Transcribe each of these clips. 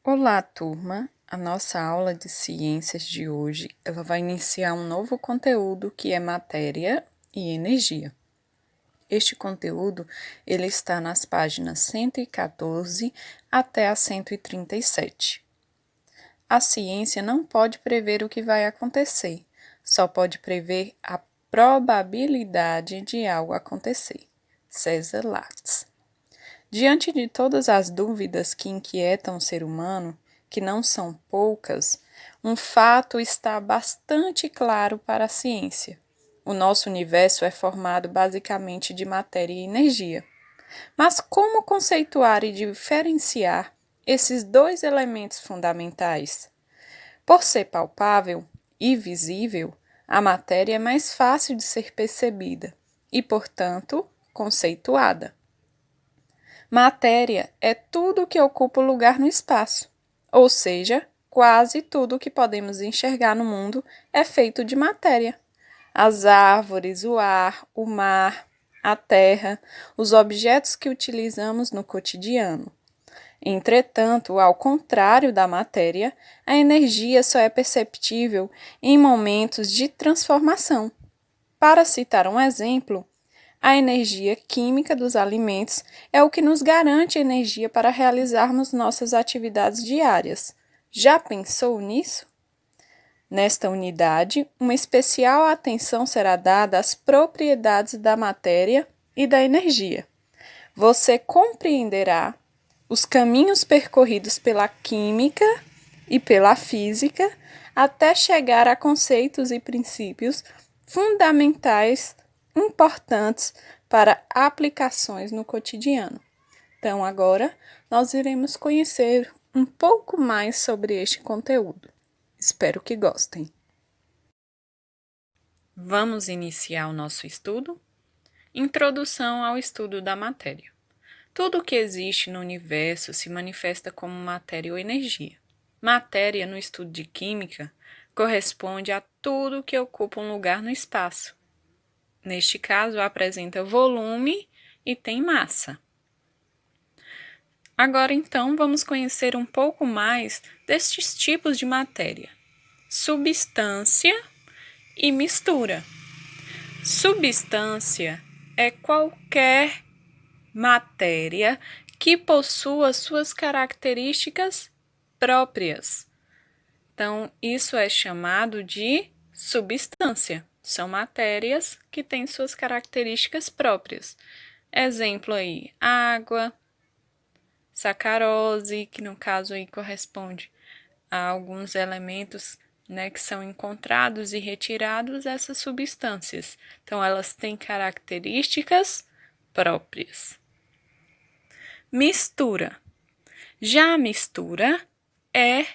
Olá, turma! A nossa aula de ciências de hoje, ela vai iniciar um novo conteúdo que é matéria e energia. Este conteúdo, ele está nas páginas 114 até a 137. A ciência não pode prever o que vai acontecer, só pode prever a probabilidade de algo acontecer. César Lattes. Diante de todas as dúvidas que inquietam o ser humano, que não são poucas, um fato está bastante claro para a ciência. O nosso universo é formado basicamente de matéria e energia. Mas como conceituar e diferenciar esses dois elementos fundamentais? Por ser palpável e visível, a matéria é mais fácil de ser percebida e, portanto, conceituada. Matéria é tudo que ocupa lugar no espaço, ou seja, quase tudo que podemos enxergar no mundo é feito de matéria. As árvores, o ar, o mar, a terra, os objetos que utilizamos no cotidiano. Entretanto, ao contrário da matéria, a energia só é perceptível em momentos de transformação. Para citar um exemplo, a energia química dos alimentos é o que nos garante energia para realizarmos nossas atividades diárias. Já pensou nisso? Nesta unidade, uma especial atenção será dada às propriedades da matéria e da energia. Você compreenderá os caminhos percorridos pela química e pela física até chegar a conceitos e princípios fundamentais importantes para aplicações no cotidiano. Então, agora nós iremos conhecer um pouco mais sobre este conteúdo. Espero que gostem. Vamos iniciar o nosso estudo? Introdução ao estudo da matéria. Tudo o que existe no universo se manifesta como matéria ou energia. Matéria, no estudo de química, corresponde a tudo que ocupa um lugar no espaço. Neste caso, apresenta volume e tem massa. Agora, então, vamos conhecer um pouco mais destes tipos de matéria: substância e mistura. Substância é qualquer matéria que possua suas características próprias. Então, isso é chamado de substância. São matérias que têm suas características próprias. Exemplo aí, água, sacarose, que no caso aí corresponde a alguns elementos, né, que são encontrados e retirados dessas substâncias. Então, elas têm características próprias. Mistura. Já a mistura é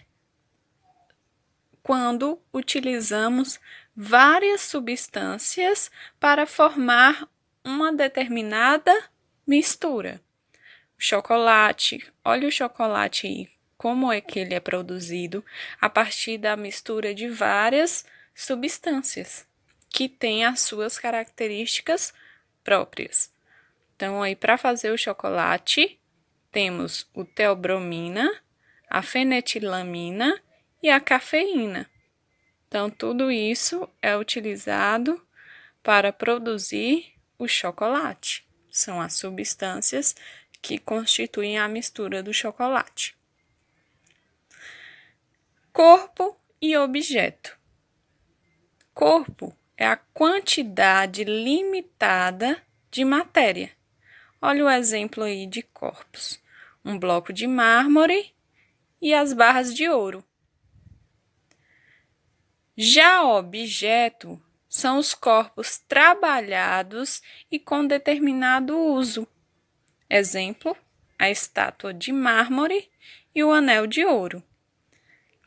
quando utilizamos várias substâncias para formar uma determinada mistura. Chocolate, olha o chocolate aí, como é que ele é produzido a partir da mistura de várias substâncias que têm as suas características próprias. Então, aí para fazer o chocolate, temos o teobromina, a fenetilamina e a cafeína. Então, tudo isso é utilizado para produzir o chocolate. São as substâncias que constituem a mistura do chocolate. Corpo e objeto. Corpo é a quantidade limitada de matéria. Olha o exemplo aí de corpos: um bloco de mármore e as barras de ouro. Já objeto são os corpos trabalhados e com determinado uso. Exemplo, a estátua de mármore e o anel de ouro.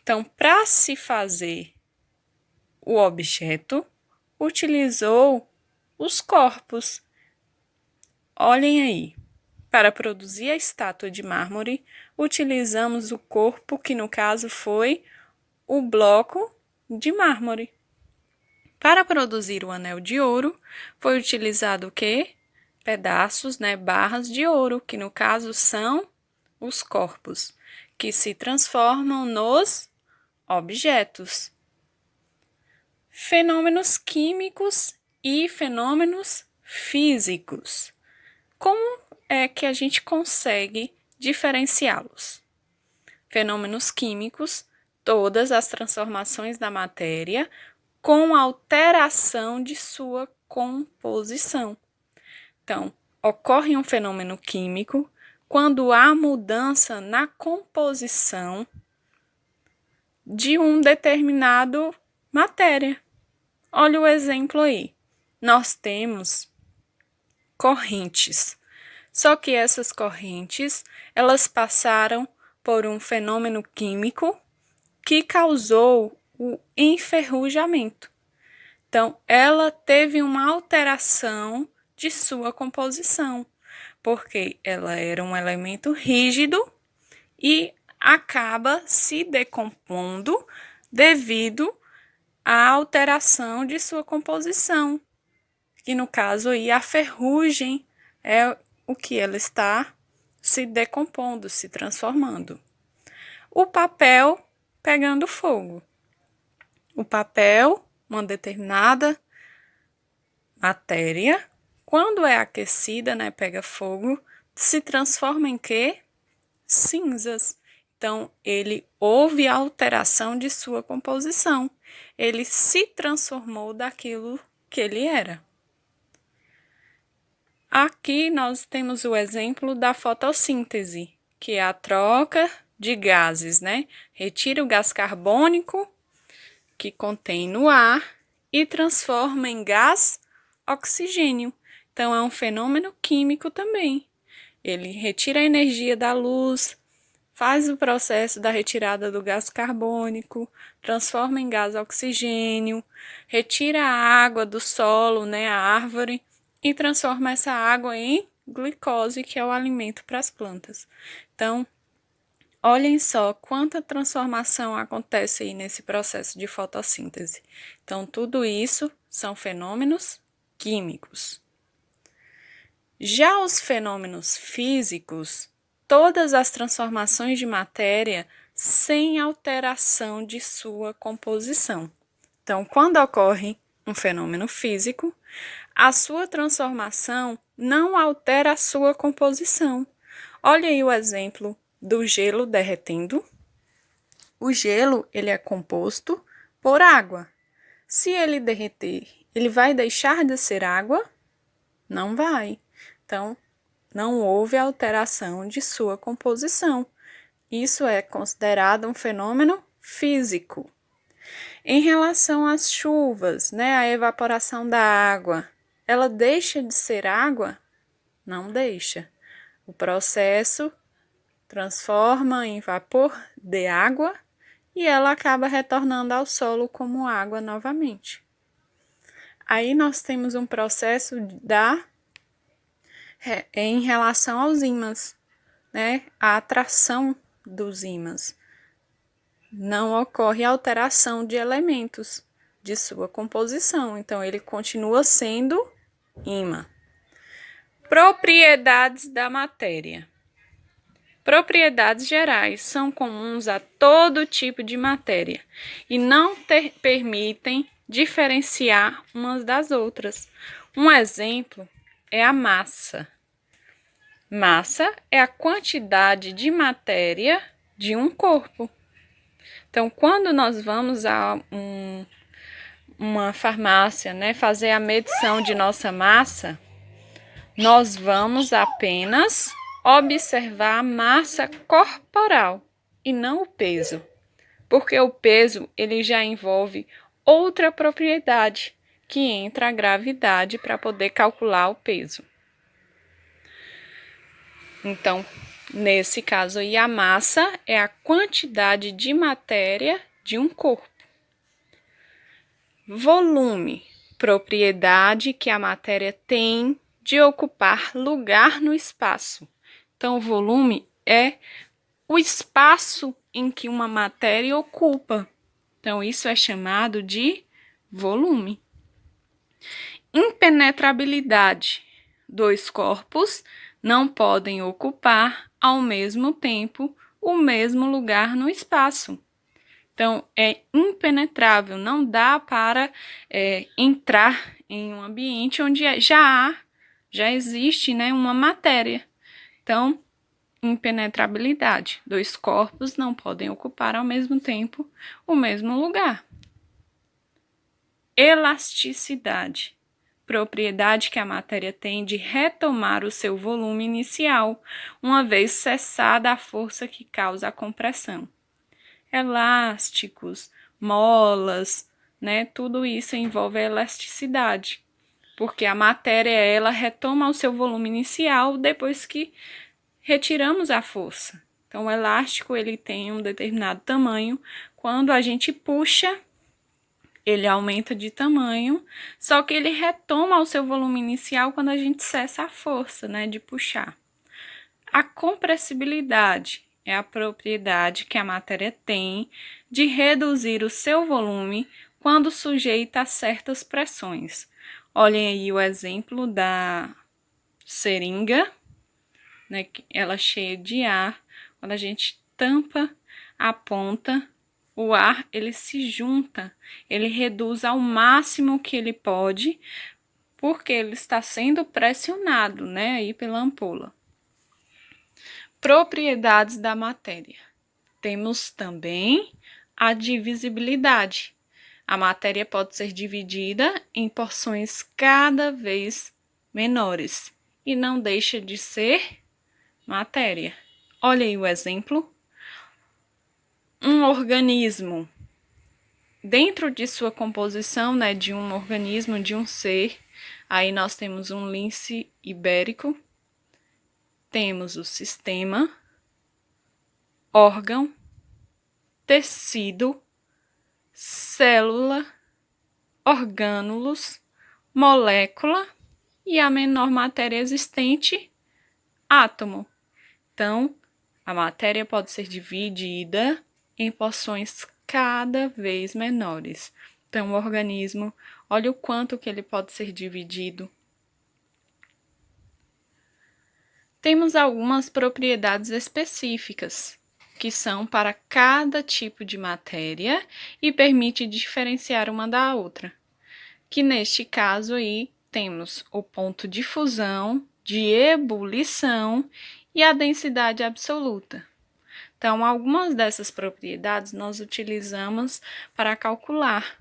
Então, para se fazer o objeto, utilizou os corpos. Olhem aí. Para produzir a estátua de mármore, utilizamos o corpo, que no caso foi o bloco de mármore. Para produzir o anel de ouro, foi utilizado o quê? Pedaços, barras de ouro, que no caso são os corpos, que se transformam nos objetos. Fenômenos químicos e fenômenos físicos. Como é que a gente consegue diferenciá-los? Fenômenos químicos, todas as transformações da matéria com alteração de sua composição. Então, ocorre um fenômeno químico quando há mudança na composição de um determinado matéria. Olha o exemplo aí. Nós temos correntes. Só que essas correntes, elas passaram por um fenômeno químico que causou o enferrujamento. Então, ela teve uma alteração de sua composição, porque ela era um elemento rígido e acaba se decompondo devido à alteração de sua composição, que no caso aí a ferrugem é o que ela está se decompondo, se transformando. O papel pegando fogo. O papel, uma determinada matéria, quando é aquecida, né, pega fogo, se transforma em quê? Cinzas. Então, houve alteração de sua composição. Ele se transformou daquilo que ele era. Aqui nós temos o exemplo da fotossíntese, que é a troca de gases, né? Retira o gás carbônico que contém no ar e transforma em gás oxigênio. Então, é um fenômeno químico também. Ele retira a energia da luz, faz o processo da retirada do gás carbônico, transforma em gás oxigênio, retira a água do solo, né, a árvore, e transforma essa água em glicose, que é o alimento para as plantas. Então, olhem só quanta transformação acontece aí nesse processo de fotossíntese. Então, tudo isso são fenômenos químicos. Já os fenômenos físicos, todas as transformações de matéria sem alteração de sua composição. Então, quando ocorre um fenômeno físico, a sua transformação não altera a sua composição. Olha aí o exemplo do gelo derretendo. O gelo, ele é composto por água. Se ele derreter, ele vai deixar de ser água? Não vai. Então, não houve alteração de sua composição. Isso é considerado um fenômeno físico. Em relação às chuvas, né, a evaporação da água, ela deixa de ser água? Não deixa. O processo transforma em vapor de água e ela acaba retornando ao solo como água novamente. Aí nós temos um processo em relação aos ímãs, né? A atração dos ímãs. Não ocorre alteração de elementos de sua composição, então ele continua sendo ímã. Propriedades da matéria. Propriedades gerais são comuns a todo tipo de matéria e não permitem diferenciar umas das outras. Um exemplo é a massa. Massa é a quantidade de matéria de um corpo. Então, quando nós vamos a uma farmácia, né, fazer a medição de nossa massa, nós vamos apenas observar a massa corporal e não o peso, porque o peso ele já envolve outra propriedade, que entra a gravidade para poder calcular o peso. Então, nesse caso aí, a massa é a quantidade de matéria de um corpo. Volume, propriedade que a matéria tem de ocupar lugar no espaço. Então, o volume é o espaço em que uma matéria ocupa. Então, isso é chamado de volume. Impenetrabilidade. Dois corpos não podem ocupar ao mesmo tempo o mesmo lugar no espaço. Então, é impenetrável, não dá para entrar em um ambiente onde já existe, né, uma matéria. Então, impenetrabilidade. Dois corpos não podem ocupar ao mesmo tempo o mesmo lugar. Elasticidade. Propriedade que a matéria tem de retomar o seu volume inicial, uma vez cessada a força que causa a compressão. Elásticos, molas, né? Tudo isso envolve a elasticidade, porque a matéria ela retoma o seu volume inicial depois que retiramos a força. Então, o elástico ele tem um determinado tamanho. Quando a gente puxa, ele aumenta de tamanho, só que ele retoma o seu volume inicial quando a gente cessa a força, né, de puxar. A compressibilidade é a propriedade que a matéria tem de reduzir o seu volume quando sujeita a certas pressões. Olhem aí o exemplo da seringa, né, ela cheia de ar. Quando a gente tampa a ponta, o ar ele se junta, ele reduz ao máximo que ele pode, porque ele está sendo pressionado, né, aí pela ampola. Propriedades da matéria. Temos também a divisibilidade. A matéria pode ser dividida em porções cada vez menores e não deixa de ser matéria. Olha aí o exemplo. Um organismo, dentro de sua composição, né, de um organismo, de um ser, aí nós temos um lince ibérico, temos o sistema, órgão, tecido, célula, orgânulos, molécula e a menor matéria existente, átomo. Então, a matéria pode ser dividida em porções cada vez menores. Então, o organismo, olha o quanto que ele pode ser dividido. Temos algumas propriedades específicas, que são para cada tipo de matéria e permite diferenciar uma da outra. Que neste caso aí temos o ponto de fusão, de ebulição e a densidade absoluta. Então, algumas dessas propriedades nós utilizamos para calcular.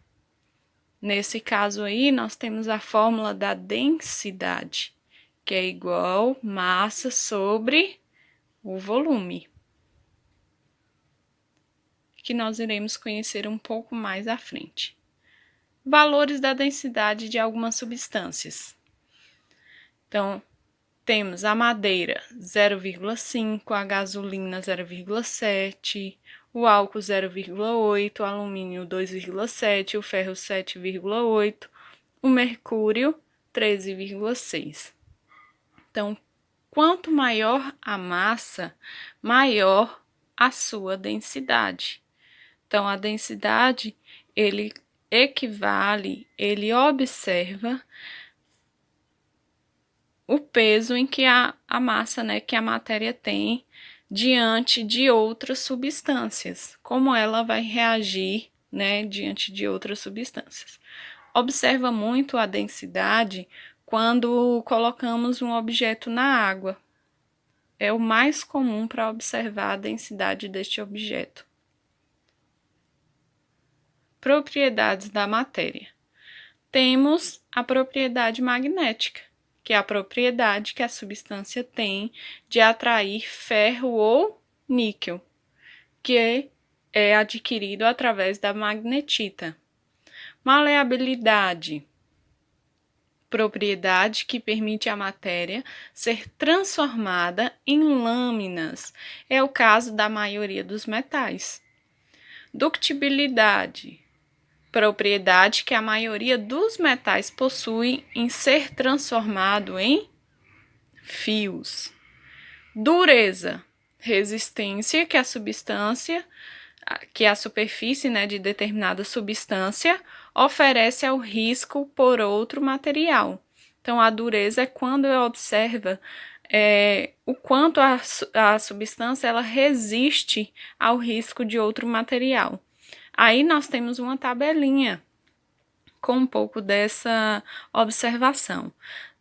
Nesse caso aí, nós temos a fórmula da densidade, que é igual massa sobre o volume, que nós iremos conhecer um pouco mais à frente. Valores da densidade de algumas substâncias. Então, temos a madeira 0,5, a gasolina 0,7, o álcool 0,8, o alumínio 2,7, o ferro 7,8, o mercúrio 13,6. Então, quanto maior a massa, maior a sua densidade. Então, a densidade, ele equivale, ele observa o peso em que a massa, né, que a matéria tem diante de outras substâncias, como ela vai reagir, né, diante de outras substâncias. Observa muito a densidade quando colocamos um objeto na água. É o mais comum para observar a densidade deste objeto. Propriedades da matéria. Temos a propriedade magnética, que é a propriedade que a substância tem de atrair ferro ou níquel, que é adquirido através da magnetita. Maleabilidade, propriedade que permite à matéria ser transformada em lâminas. É o caso da maioria dos metais. Ductibilidade, propriedade que a maioria dos metais possui em ser transformado em fios. Dureza, resistência que a superfície, né, de determinada substância oferece ao risco por outro material. Então, a dureza é quando observa o quanto a substância ela resiste ao risco de outro material. Aí nós temos uma tabelinha com um pouco dessa observação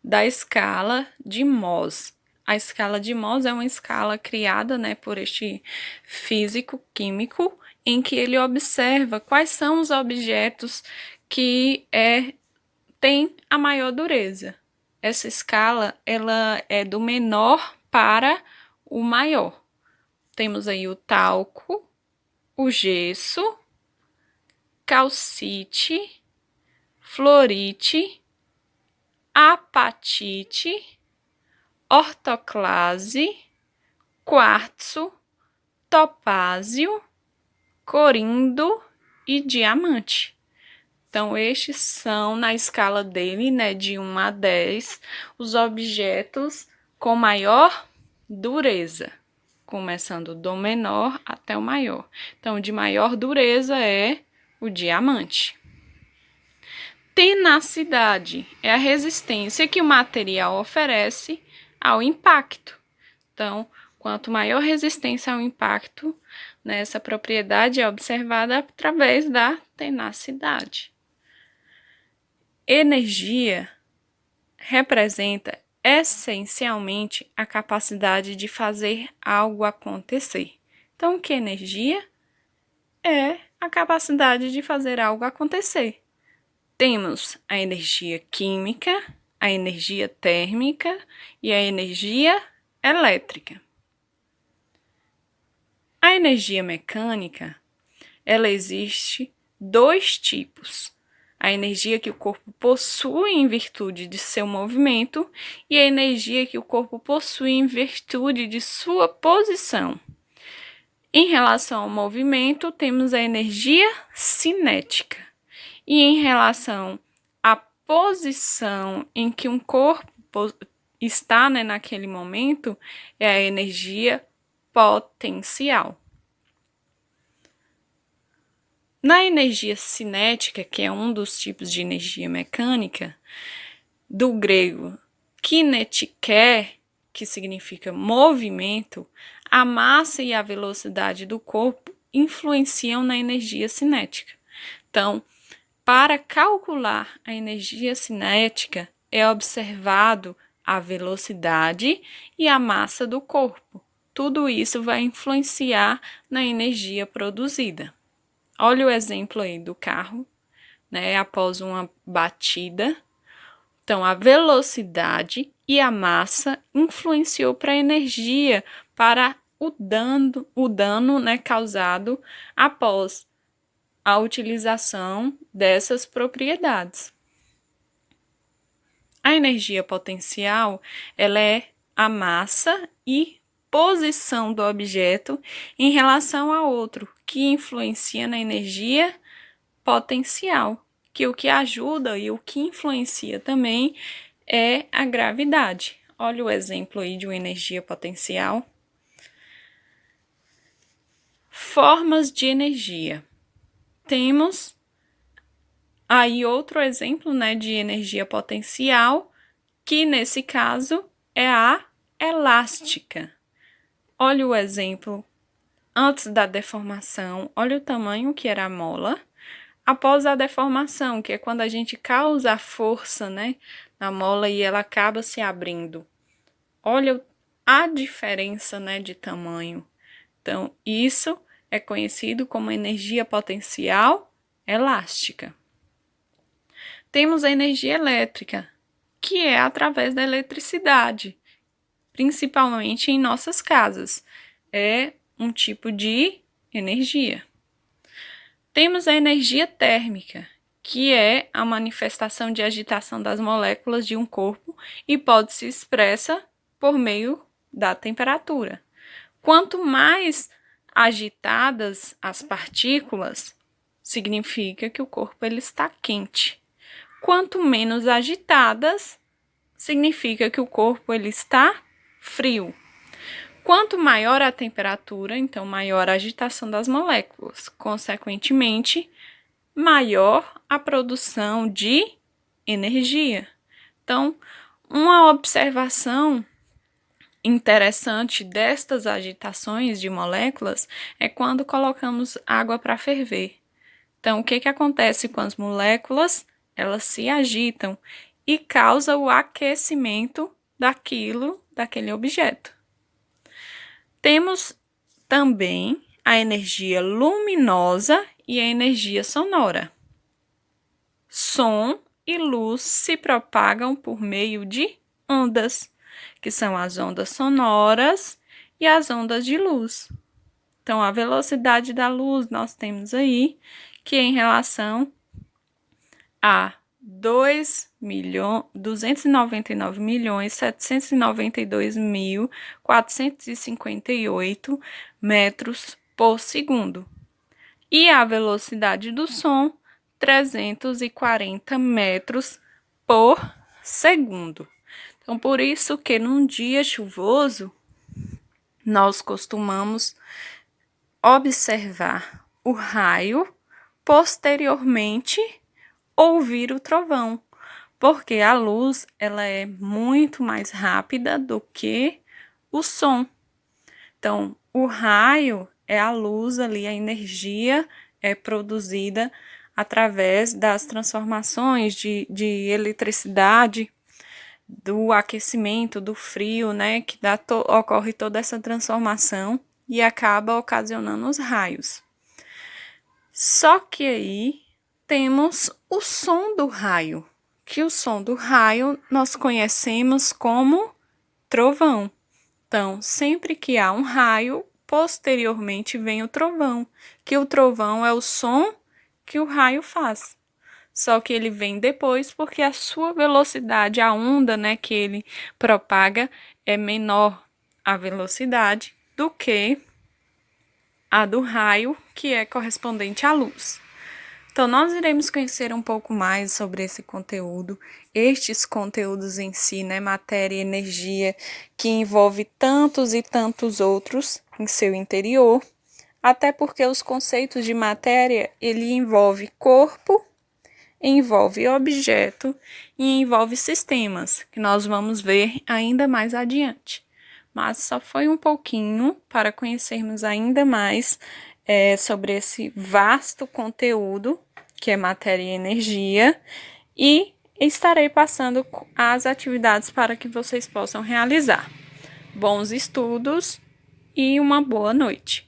da escala de Mohs. A escala de Mohs é uma escala criada, né, por este físico químico, em que ele observa quais são os objetos que têm a maior dureza. Essa escala ela é do menor para o maior. Temos aí o talco, o gesso, calcite, fluorite, apatite, ortoclase, quartzo, topázio, corindo e diamante. Então, estes são, na escala dele, né, de 1 a 10, os objetos com maior dureza, começando do menor até o maior. Então, o de maior dureza é o diamante. Tenacidade é a resistência que o material oferece ao impacto. Então, quanto maior resistência ao impacto, né, essa propriedade é observada através da tenacidade. Energia representa essencialmente a capacidade de fazer algo acontecer. Então, o que é energia? É a capacidade de fazer algo acontecer. Temos a energia química, a energia térmica e a energia elétrica. A energia mecânica, ela existe 2 tipos. A energia que o corpo possui em virtude de seu movimento e a energia que o corpo possui em virtude de sua posição. Em relação ao movimento, temos a energia cinética. E em relação à posição em que um corpo está, né, naquele momento, é a energia potencial. Na energia cinética, que é um dos tipos de energia mecânica, do grego kinetike, que significa movimento, a massa e a velocidade do corpo influenciam na energia cinética. Então, para calcular a energia cinética, é observado a velocidade e a massa do corpo. Tudo isso vai influenciar na energia produzida. Olha o exemplo aí do carro, né, após uma batida. Então, a velocidade e a massa influenciou para a energia, para o dano, né, causado após a utilização dessas propriedades. A energia potencial, ela é a massa e posição do objeto em relação a outro, que influencia na energia potencial, que o que ajuda e o que influencia também é a gravidade. Olha o exemplo aí de uma energia potencial. Formas de energia. Temos aí outro exemplo, né, de energia potencial, que nesse caso é a elástica. Olha o exemplo antes da deformação, olha o tamanho que era a mola. Após a deformação, que é quando a gente causa a força, né, na mola e ela acaba se abrindo. Olha a diferença, né, de tamanho. Então, isso é conhecido como energia potencial elástica. Temos a energia elétrica, que é através da eletricidade, principalmente em nossas casas. É um tipo de energia. Temos a energia térmica, que é a manifestação de agitação das moléculas de um corpo e pode ser expressa por meio da temperatura. Quanto mais agitadas as partículas, significa que o corpo ele está quente. Quanto menos agitadas, significa que o corpo ele está frio. Quanto maior a temperatura, então maior a agitação das moléculas. Consequentemente, maior a produção de energia. Então, uma observação interessante destas agitações de moléculas é quando colocamos água para ferver. Então, o que que acontece com as moléculas? Elas se agitam e causa o aquecimento daquele objeto. Temos também a energia luminosa e a energia sonora. Som e luz se propagam por meio de ondas, que são as ondas sonoras e as ondas de luz. Então, a velocidade da luz nós temos aí que em relação a 2.299.792.458 metros por segundo. E a velocidade do som, 340 metros por segundo. Então, por isso que num dia chuvoso, nós costumamos observar o raio, posteriormente ouvir o trovão, porque a luz ela é muito mais rápida do que o som. Então, o raio é a luz ali, a energia é produzida através das transformações de eletricidade, do aquecimento, do frio, né, que ocorre toda essa transformação e acaba ocasionando os raios. Só que aí temos o som do raio, que o som do raio nós conhecemos como trovão. Então, sempre que há um raio, posteriormente vem o trovão, que o trovão é o som que o raio faz. Só que ele vem depois porque a sua velocidade, a onda, né, que ele propaga é menor a velocidade do que a do raio, que é correspondente à luz. Então, nós iremos conhecer um pouco mais sobre esse conteúdo, estes conteúdos em si, né, matéria e energia, que envolve tantos e tantos outros em seu interior, até porque os conceitos de matéria, ele envolve corpo, envolve objeto e envolve sistemas, que nós vamos ver ainda mais adiante. Mas só foi um pouquinho para conhecermos ainda mais sobre esse vasto conteúdo que é matéria e energia, e estarei passando as atividades para que vocês possam realizar. Bons estudos e uma boa noite.